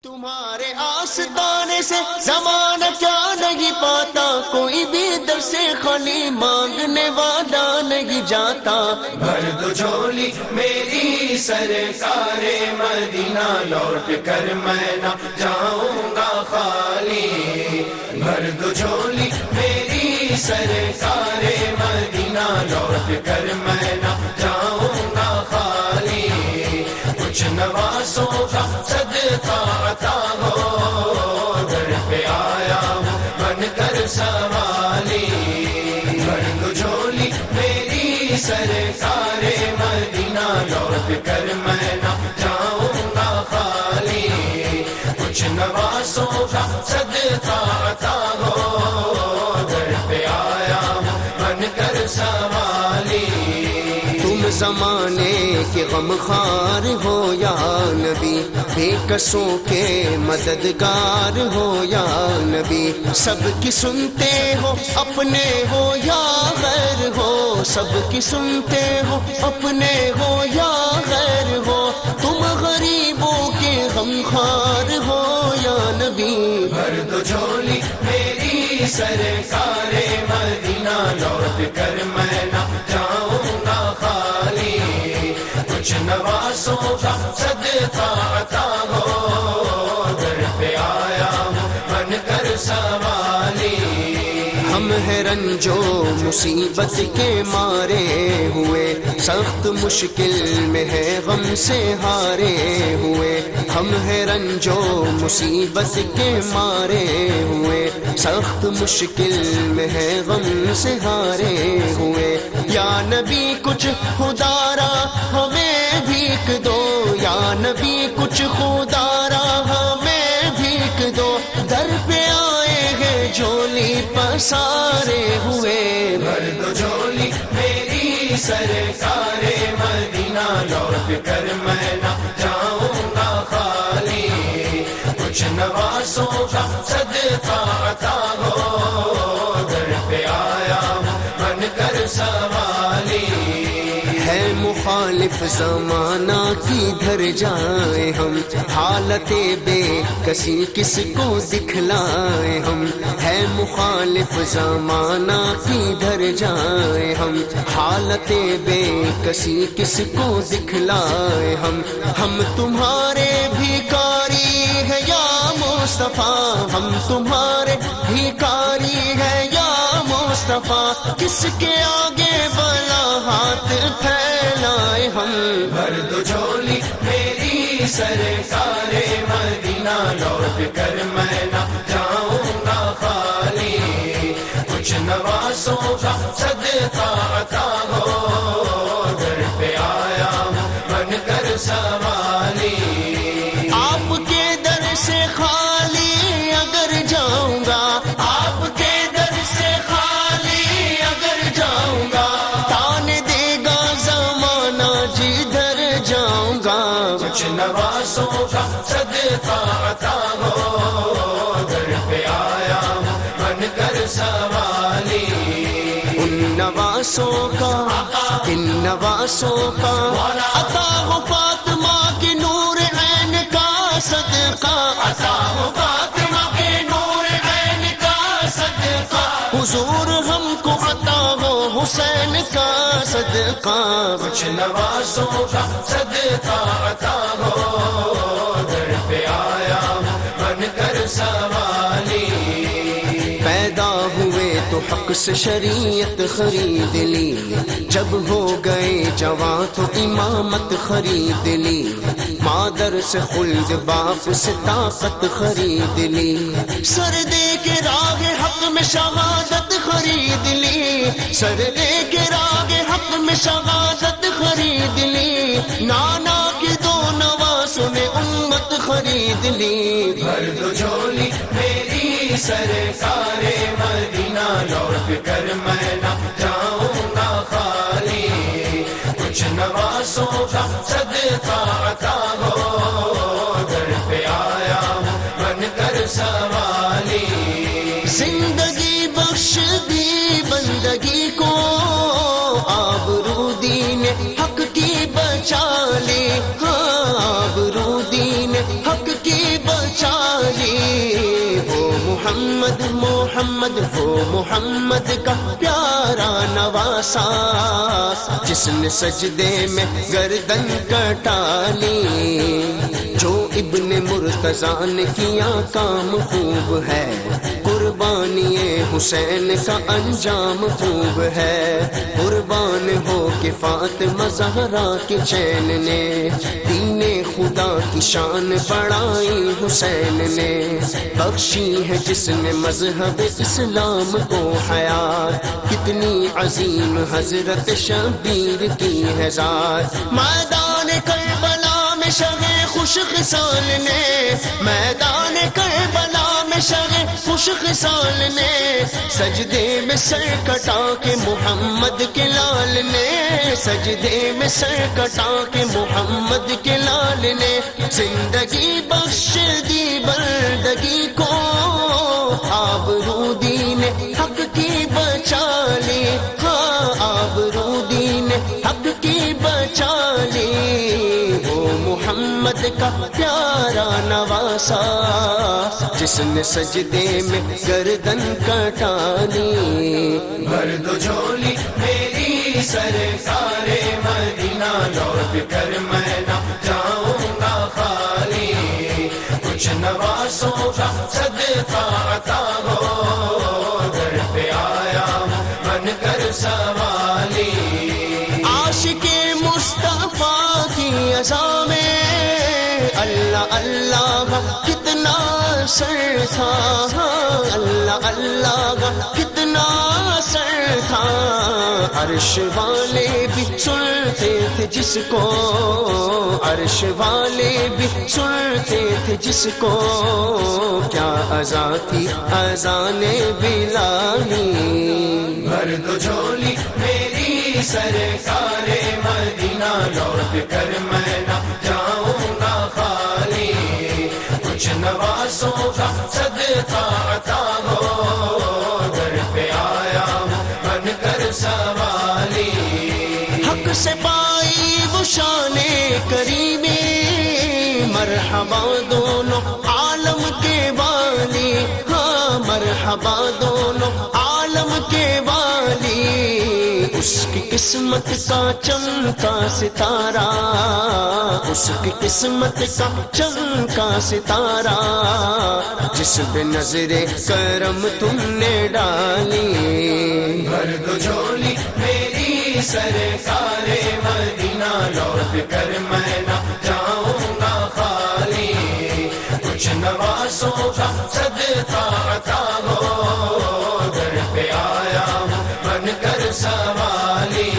تمہارے آستانے سے زمانہ کیا نہیں پاتا، کوئی بھی در سے خالی مانگنے والا نہیں جاتا۔ بھر دو جھولی میری سرکار مدینہ، لوٹ کر میں نہ جاؤں گا خالی۔ بھر دو جھولی میری سرکار مدینہ، لوٹ کر میں نہ جاؤں گا خالی۔ کچھ نوازوں کا صدقہ عطا ہو، در پہ آیا ہوں بن کر سوالی۔ بھر دو جھولی میری سرکار مدینہ، لوٹ کر میں نہ جاؤں گا خالی۔ کچھ نوازوں کا صدقہ عطا ہو، در پہ آیا ہوں بن کر سوالی۔ تم زمانے کے غم خوار ہو یا نبی، بے کسوں کے مددگار ہو یا نبی، سب کی سنتے ہو اپنے ہو یا غیر ہو، سب کی سنتے ہو اپنے ہو یا غیر ہو، تم غریبوں کے غم خوار ہو یا نبی۔ بھر دو جھولی میری سرکار مدینہ، لوٹ کر میں نہ جاؤں گا خالی۔ کچھ نوازوں کا صدقہ عطا ہو، در پہ آیا ہوں بن کر سوالی۔ ہم ہیں رنج و مصیبت کے مارے ہوئے، سخت مشکل میں ہے غم سے ہارے ہوئے۔ ہم ہیں رنج و مصیبت کے مارے ہوئے، سخت مشکل میں ہے غم سے ہارے ہوئے۔ یا نبی کچھ خدارا ہمیں بھیک دو، یا نبی کچھ خدارا ہمیں بھیک دو، در پہ آئے ہیں جھولی پسارے ہوئے۔ بھر دو جھولی میری سرکار مدینہ، لوٹ کر میں نہ جاؤں گا خالی۔ کچھ نوازوں کا صدقہ عطا ہو، در پہ آیا ہوں بن کر سوالی۔ ہے مخالف زمانہ کی دھر جائیں ہم، حالت بے کسی کس کو دکھلائیں ہم۔ ہے مخالف زمانہ کی دھر جائیں ہم، حالت بے کسی کس کو دکھلائیں ہم۔ ہم تمہارے بھیکاری ہے یا مصطفیٰ، ہم تمہارے بھیکاری ہے یا مصطفیٰ، کس کے آگے بلا ہاتھ پھیلائے ہم۔ بھر دو جھولی میری سرکار مدینہ، لوٹ کر میں نہ جاؤں گا خالی۔ کچھ نوازوں کا صدقہ عطا ہو، در پہ آیا ہوں بن کر سوالی۔ آپ کے در سے خالی اگر جاؤں گا، آپ کے در سے خالی اگر جاؤں گا، تان دے گا زمانہ جدھر جاؤں گا۔ کچھ نوازوں کا صدقہ عطا ہو، در پہ آیا ہوں بن کر سوالی۔ ان نواسوں کا، ان نواسوں کا عطا ہو فاطمہ کے نور عین کا صدقہ، عطا ہو فاطمہ کے نور عین کا صدقہ، حضور ہم کو عطا ہو حسین کا صدقہ۔ کچھ نوازوں کا صدقہ عطا ہو، در پہ آیا ہوں بن کر سوالی۔ پیدا ہوئے تو حق سے شریعت خرید لی، جب ہو گئے جوان تو امامت خرید لی، مادر سے خلد باپ سے طاقت خرید لی، سر دے کے راہ حق میں شہادت خرید لی، سر دے کے راہ حق میں شہادت خرید لی، نانا کی دو نواسوں نے امت خرید لی۔ بھر دو جھولی میری سرکار مدینہ، لوٹ کر میں نہ جاؤں گا خالی۔ کچھ نوازوں کا صدقہ عطا ہو، در پہ آیا ہوں بن کر سوالی۔ زندگی بخش دی بندگی کو، آبرو دین حق کی بچا لی، ہاں آبرو دین حق کی بچا محمد محمد وہ محمد کا پیارا نواسا، جس نے سجدے میں گردن کٹا لی، جو ابن مرتضیٰ نے کیا کام خوب ہے، قربانی حسین کا انجام خوب ہے، قربان ہو کہ فاطمہ زہرا کے چین نے، دین خدا کی شان بڑھائی حسین نے، بخشی ہے جس نے مذہب اسلام کو حیات، کتنی عظیم حضرت شبیر کی ہے ذات، میدان کربلا میں شہ خوش خصال نے، میدان کربلا میں شہ خوش خصال نے، سجدے میں سر کٹا کے محمد کے لال نے، سجدے میں سر کٹا کے محمد کے لال نے، زندگی بخش دی بندگی کو، آبرو دین حق کی بچا لی، ہاں آبرو دین حق کی بچا لی، وہ محمد کا پیارا نواسا، جس نے سجدے میں گردن کٹا لی، بھر دو جھولی میری سرکار مدینہ، لوٹ کر میں نہ جاؤں گا خالی، کچھ نوازوں کا صدقہ عطا ہو، در پہ آیا ہوں بن کر سوالی، عاشق مصطفیٰ کی عزا میں اللہ اللہ کتنا سر تھا، اللہ اللہ کتنا سر تھا، عرش والے بھی سنتے تھے جس کو، عرش والے بھی سنتے تھے جس کو، کیا اذا تھی اذان بلالی، بھر دو جھولی میری سرکار مدینہ، لوٹ کر میں نہ جاؤں گا خالی، کچھ نوازوں کا صدقہ عطا ہو، در پہ آیا ہوں بن کر سوالی، حق سے پائی وہ شان کریمی، مرحبا دونوں عالم کے والی، ہاں مرحبا دونوں عالم کے والی، اس کی قسمت کا چمکا ستارہ، اس کی قسمت کا چمکا ستارہ، جس پہ نظر کرم تم نے ڈالی، بھر دو جھولی میری سرکار مدینہ، لوٹ کر میں نہ جاؤں گا خالی، کچھ نوازوں کا صدقہ عطا ہو، در پہ آیا ہوں بن کر سوالی،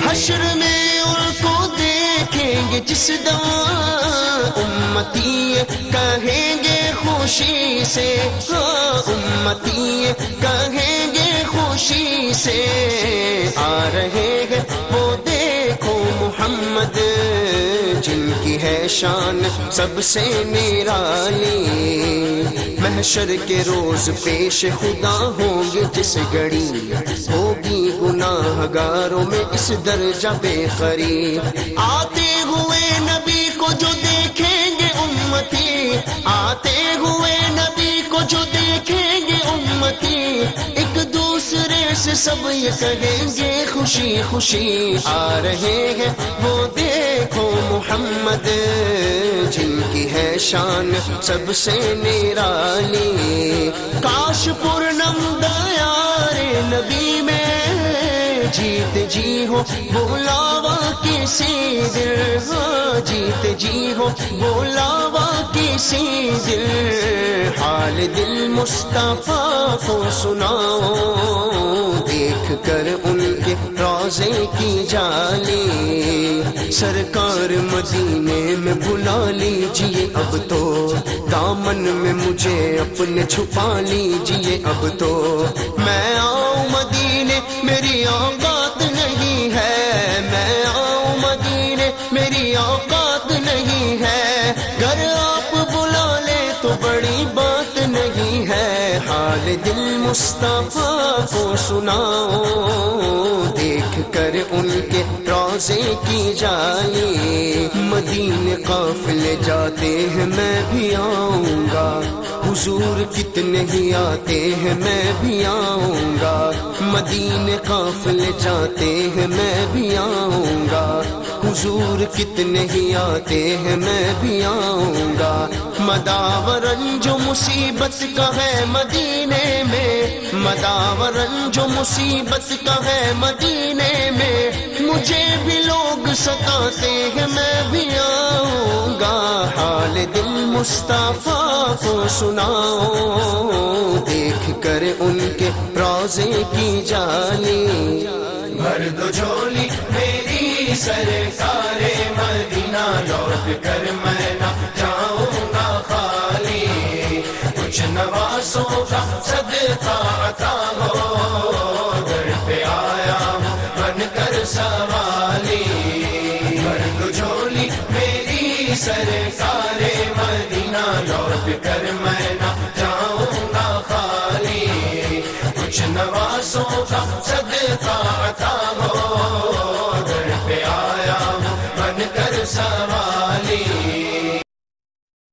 حشر میں ان کو دیکھیں گے جس دم، امتی کہیں گے خوشی سے، ہاں امتی کہیں گے خوشی سے، آ رہے ہیں وہ دیکھو محمد، جن کی ہے شان سب سے نرالی، محشر کے روز پیش خدا ہوں گے جس گھڑی، ہوگی گناہ گاروں میں اس درجہ بے قریب، آتے ہوئے نبی کو جو دیکھیں گے امتی، آتے ہوئے نبی کو جو دیکھیں گے امتی، ایک دوسرے سے سب یہ کہیں گے خوشی خوشی، آ رہے ہیں وہ دیکھو محمد، جن کی ہے شان سب سے نرالی، کاش پورنم دیار نبی میں جیت جی ہو بلاوا کسی دل، ہاں جیت جی ہو بلاوا کسی دل، حال دل مصطفیٰ کو سناؤ، دیکھ کر ان کے روضے کی جالی، سرکار مدینے میں بلا لیجئے اب تو، دامن میں مجھے اپنے چھپا لیجئے اب تو، میں آؤں مدینے میری اوقات نہیں ہے، میں آؤں مدینے میری اوقات نہیں ہے، گر آپ بلا لے تو بڑی بات نہیں ہے، حال دل مصطفیٰ کو سناؤ، دیکھ کر ان کے روضے کی جالی، مدینے قافلے جاتے ہیں میں بھی آؤں گا، حضور کتنے ہی آتے ہیں میں بھی آؤں گا، مدینے قافلے جاتے ہیں میں بھی آؤں گا، حضور کتنے ہی آتے ہیں میں بھی آؤں گا، مداورن جو مصیبت کا ہے مدینے میں، مداورن جو مصیبت کا ہے مدینے میں، مجھے بھی لوگ ستاتے ہیں میں بھی آؤں گا، حال دل مصطفیٰ کو سناؤ، دیکھ کر ان کے روضے کی جالی، بھر دو جھولی میری سرکار مدینہ، لوٹ کر میں نہ جاؤں گا خالی، کچھ نوازوں کا صدقہ عطا ہو، در پہ آیا ہوں بن کر سوالی، بھر دو جھولی میری سرکار مدینہ، لوٹ کر میں نہ جاؤں گا خالی، کچھ نوازوں کا صدقہ عطا ہو، در پہ آیا ہوں بن کر سوالی۔